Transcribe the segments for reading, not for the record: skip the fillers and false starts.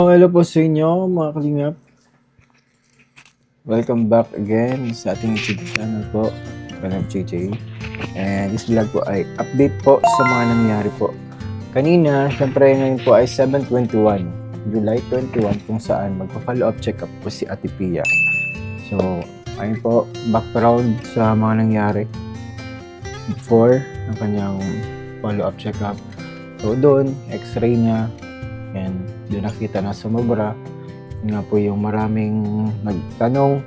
Hello po sa inyo mga kalingap. Welcome back again sa ating YouTube channel po, Kalingap JJ. And this vlog po ay update po sa mga nangyari po. Kanina, syempre ngayon po ay 7/21, July 21, kung saan magpa-follow up check up po si Ate Pia. So, ayun po, background sa mga nangyari before ng kanyang follow up check up. So, doon, x-ray niya, and doon nakita na sumobra. Yun nga po yung maraming nagtanong,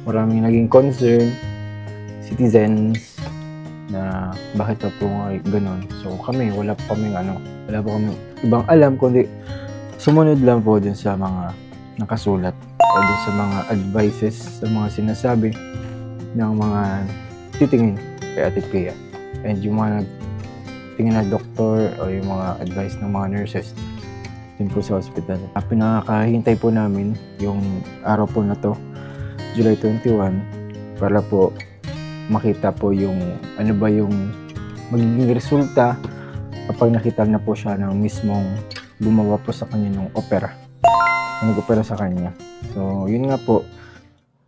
maraming naging concern, citizens, na bakit na po nga ganun. So kami, wala po kami ibang alam, kundi sumunod lang po dun sa mga nakasulat o dun sa mga advices, sa mga sinasabi ng mga titingin kay Ate Pia. And yung mga nagtingin na doktor o yung mga advice ng mga nurses din po sa hospital. Pinakahintay po namin yung araw po na to, July 21, para po makita po yung ano ba yung magiging resulta kapag nakita na po siya ng mismong gumawa po sa kanya ng opera. Nag-opera sa kanya. So, yun nga po,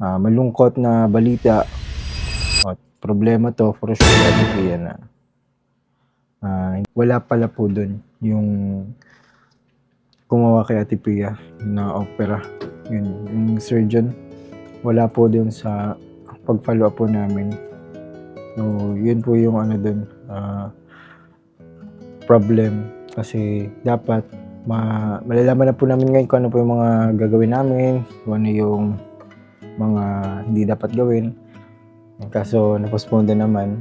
malungkot na balita at problema to for sure na wala pala po dun yung gumawa kay Ate Pia na opera. Yung surgeon, wala po dun sa pag-follow up po namin. So, yun po yung dun, problem. Kasi dapat malalaman na po namin ngayon kung ano po yung mga gagawin namin, kung ano yung mga hindi dapat gawin. Kaso na-postpone din naman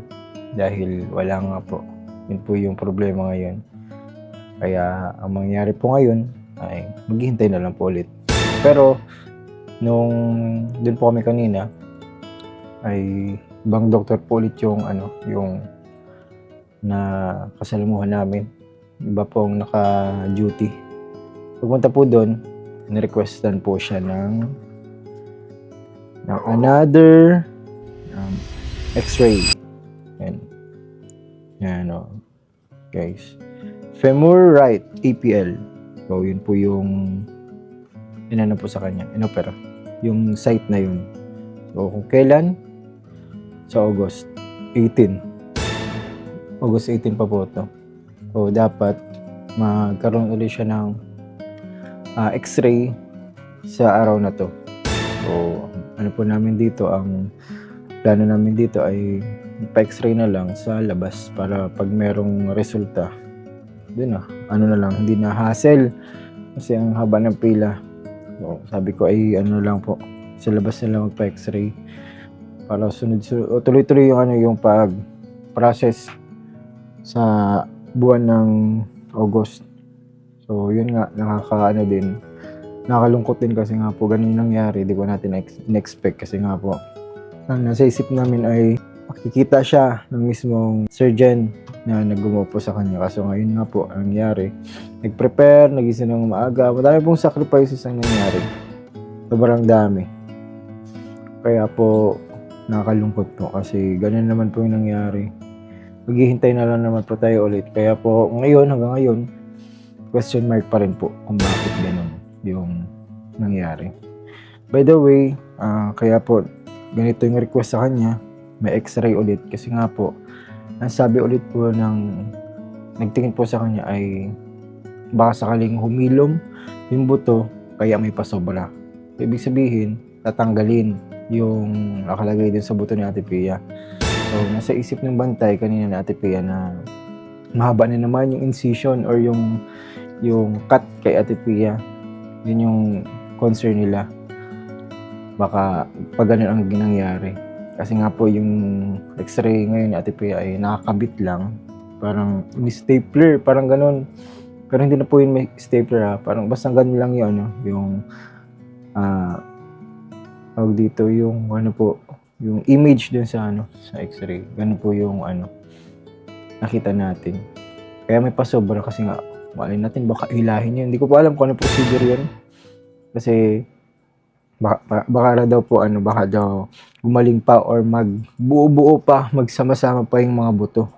dahil wala nga po. Yun po yung problema ngayon. Kaya ang mangyayari po ngayon ay maghihintay na lang po ulit. Pero nung dun po kami kanina ay ibang doktor po ulit yung yung na kasalamuhan namin. Iba pong naka-duty. Pagpunta po doon, nirequestan po siya ng another x-ray. Yan guys. Femur right APL. So, yun po yung inano po sa kanya, inopera. Yung site na yun. So, kung kailan? Sa August 18. August 18 pa po ito. So, dapat magkaroon ulit siya ng x-ray sa araw na to. So, ano po namin dito, ang plano namin dito ay pa-x-ray na lang sa labas para pag merong resulta, doon na lang, hindi na hassle kasi ang haba ng pila. So, sabi ko ay lang po, sa labas na lang magpa-x-ray para tuloy-tuloy yung pag-process sa buwan ng August. So yun nga, nakakalungkot din kasi nga po ganun nangyari, di ko natin in-expect kasi nga po ang nasa isip namin ay makikita siya ng mismong surgeon na naggumawa po sa kanya. Kaso ngayon nga po, ang nangyari, nag-prepare, nagising ng maaga, madami pong sacrifices ang nangyari. Sobrang dami. Kaya po, nakakalungkot po kasi ganun naman po yung nangyari. Maghihintay na lang naman po tayo ulit. Kaya po, hanggang ngayon, question mark pa rin po kung bakit ganun yung nangyari. By the way, kaya po, ganito yung request sa kanya, may x-ray ulit kasi nga po ang sabi ulit po ng nagtingin po sa kanya ay baka sakaling humilom yung buto kaya may pasobra. Ibig sabihin, tatanggalin yung nakalagay din sa buto ni Ate Pia. So, nasa isip ng bantay kanina ni Ate Pia na mahaba na naman yung incision or yung cut kay Ate Pia. Yun yung concern nila. Baka pag ganun ang ginangyari. Kasi nga po yung x-ray ngayon ni Ate Pia ay nakakabit lang. Parang stapler, parang ganun. Pero hindi na po yun may stapler Parang basta ganun lang yun, yung tawag dito, yung yung image dun sa sa x-ray. Ganun po yung nakita natin. Kaya may pasobra kasi nga, malay natin baka hilahin yun. Hindi ko pa alam kung ano procedure yun. Kasi baka daw po baka daw gumaling pa or magbuo-buo pa, magsama-sama pa yung mga buto.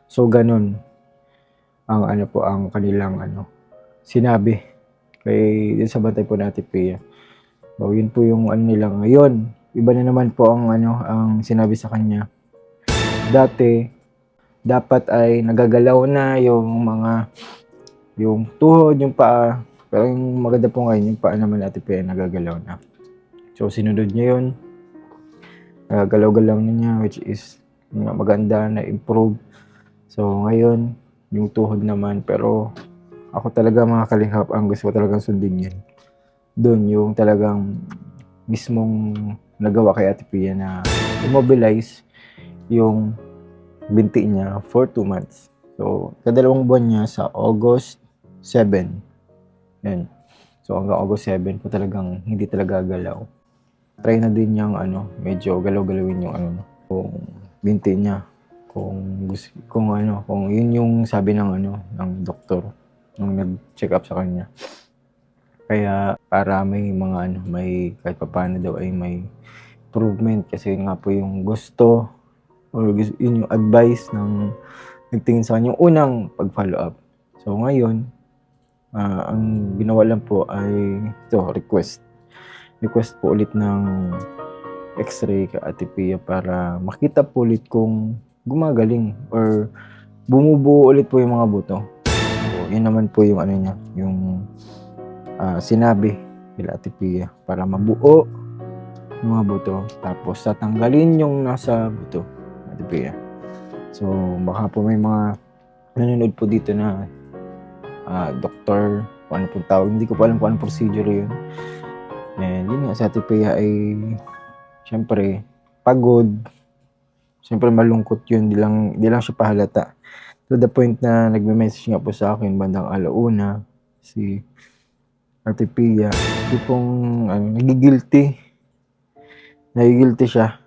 So ganun ang ang kanilang sinabi kay yun sa bantay po natin Pia. So, yun po yung ano nila ngayon. Iba na naman po ang ang sinabi sa kanya. Dati, dapat ay nagagalaw na yung tuhod, yung paa. Pero yung maganda po ngayon, yung paa naman natin Pia nagagalaw na. So, sinunod niya yun. Galaw-galaw na niya, which is maganda na improve. So, ngayon, yung tuhod naman. Pero, ako talaga mga kalingap, ang gusto ko talagang sundin yun. Doon, yung talagang mismong nagawa kay Ate Pia na immobilize yung binti niya for 2 months. So, kadalawang buwan niya sa August 7. Yan. So, hanggang August 7 po talagang hindi talaga galaw. Try na din niyang medyo galaw-galawin yung kung binti niya. Kung yun yung sabi ng doktor nung nag-check up sa kanya. Kaya para may may kahit papaano daw ay may improvement kasi nga po yung gusto or yun yung advice ng nagtingin sa kanya yung unang pag-follow up. So ngayon, ang ginawa lang po ay request po ulit ng x-ray kay Ate Pia para makita po ulit kung gumagaling or bumubuo ulit po yung mga buto. So, yun naman po yung yung sinabi nila Ate Pia para mabuo yung mga buto tapos tatanggalin yung nasa buto Ate Pia. So baka po may mga nanonood po dito na doktor, kung ano pong tawag, hindi ko pa alam kung anong procedure yun. And yun nga, sa Ate Pia ay syempre pagod, syempre malungkot yun, di lang siya pahalata. To the point na nagme-message nga po sa akin bandang alauna si Ate Pia, tipong nagigilty siya.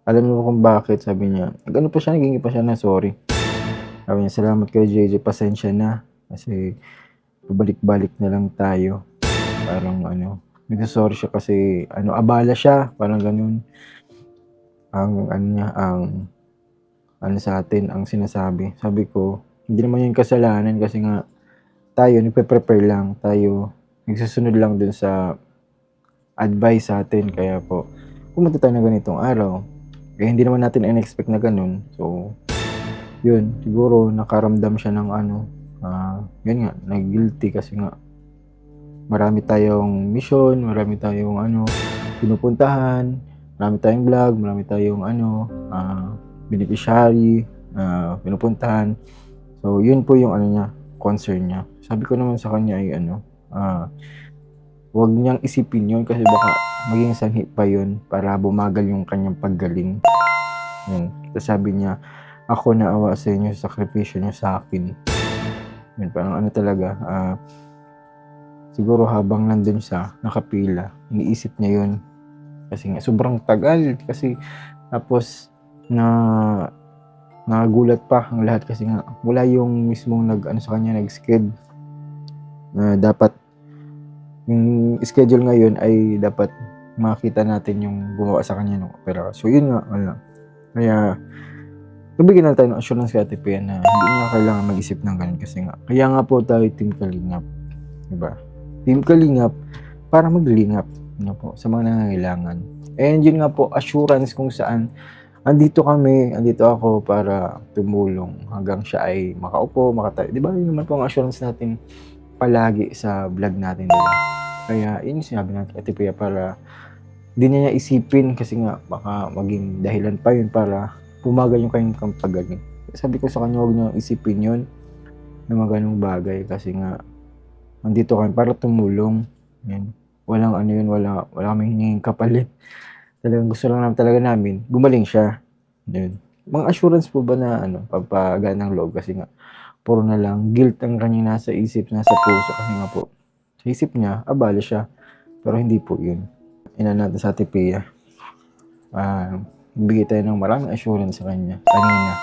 Alam niyo kung bakit, sabi niya. Naghingi pa siya na sorry. Sabi niya, salamat kay JJ, pasensya na. Kasi pabalik-balik na lang tayo. Parang nagsasorry siya kasi abala siya, parang ganun. Ang sa atin, ang sinasabi. Sabi ko, hindi naman yun kasalanan kasi nga tayo, nagpe-prepare lang. Tayo, nagsusunod lang dun sa advice sa atin. Kaya po, pumunta tayo na ganitong araw. Kaya hindi naman natin in-expect na ganun. So, yun, siguro nakaramdam siya ng yun nga, nag-guilty kasi nga marami tayong mission, marami tayong pinupuntahan, marami tayong vlog, marami tayong beneficiary pinupuntahan. So, yun po yung niya, concern niya. Sabi ko naman sa kanya ay huwag niyang isipin yun kasi baka maging sanhi pa yun para bumagal yung kanyang paggaling. Yun. Tapos sabi niya, ako naawa sa inyo, sakripisyo niyo sa akin. Yun, parang talaga, siguro habang nandun siya, nakapila, iniisip niya yun. Kasi nga, sobrang tagal. Kasi, tapos, nagulat pa ang lahat kasi nga wala yung mismong sa kanya nag-schedule na dapat yung schedule ngayon ay dapat makita natin yung gumawa sa kanya ng opera. So yun nga, kaya bibigyan na tayo ng assurance kay Ate Pia na hindi niya kailangan mag-isip ng ganun kasi nga kaya nga po tayo Team Kalingap, diba? Team Kalingap para maglingap po sa mga nangangailangan. And yun nga po, assurance kung saan andito ako para tumulong hanggang siya ay makaupo, makatayo. Diba yun naman po ang assurance natin palagi sa vlog natin, diba? Kaya yun yung sinabi natin Ate Pia para hindi niya isipin kasi nga baka maging dahilan pa yun para pumagal yung kanyang pagaling. Sabi ko sa kanya, huwag niya isipin yun na mga ganung bagay kasi nga andito kami para tumulong. Yan. Walang wala kami hiningin kapalit. Talagang gusto lang namin gumaling siya. Yun. Mga assurance po ba na pampagaan ng loob kasi nga puro na lang guilt ang kanyang nasa isip, nasa puso kasi nga po sa isip niya, abala siya. Pero hindi po yun. Natin sa Ate Pia. Bigay tayo ng maraming assurance sa kanya kanina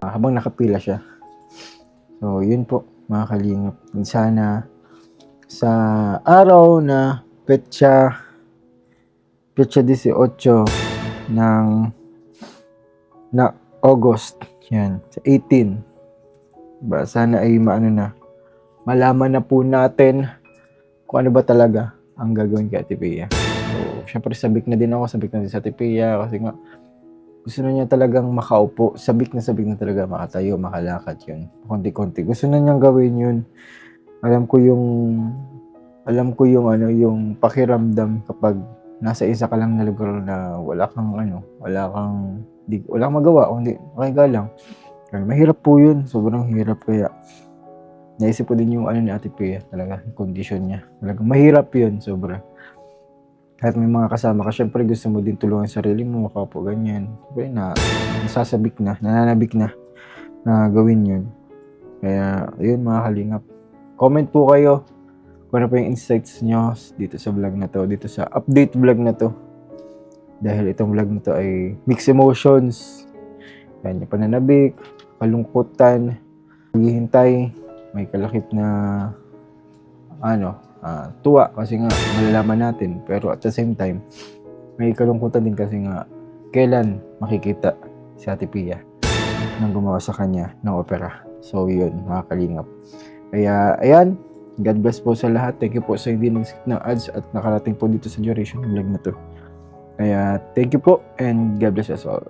habang nakapila siya. So, yun po mga kalingap. Sana sa araw na petsa 18 na August, yan, sa 18. Sana ay malaman na po natin kung ano ba talaga ang gagawin kay Ate Pia. So, syempre sabik na din sa Ate Pia kasi nga gusto na niya talagang makaupo. Sabik na talaga makatayo, makalakad yun. Konti-konti. Gusto na niyang gawin yun. Alam ko yung yung pakiramdam kapag nasa isa ka lang na lugar na wala kang magawa, kundi makahiga lang. Kaya mahirap po yun. Sobrang hirap kaya naisip ko din yung ni Ate Pia, talaga, yung condition niya. Talagang mahirap yun, sobra. Kahit may mga kasama ka, syempre gusto mo din tulungan sarili mo, makaupo ganyan. Siyempre nananabik na gawin yun. Kaya, ayun mga kalingap. Comment po kayo kung ano pa yung insights nyo dito sa vlog na to, dito sa update vlog na to. Dahil itong vlog na to ay mixed emotions. Yan, yung pananabik, kalungkutan, paghihintay, may kalakip na tuwa kasi nga malalaman natin, pero at the same time may kalungkutan din kasi nga kailan makikita si Ate Pia nang gumawa sa kanya ng opera. So yun mga kalingap, kaya ayan, God bless po sa lahat. Thank you po sa hindi nag-skip ng ads at nakarating po dito sa duration ng vlog na to. Kaya thank you po and God bless us all.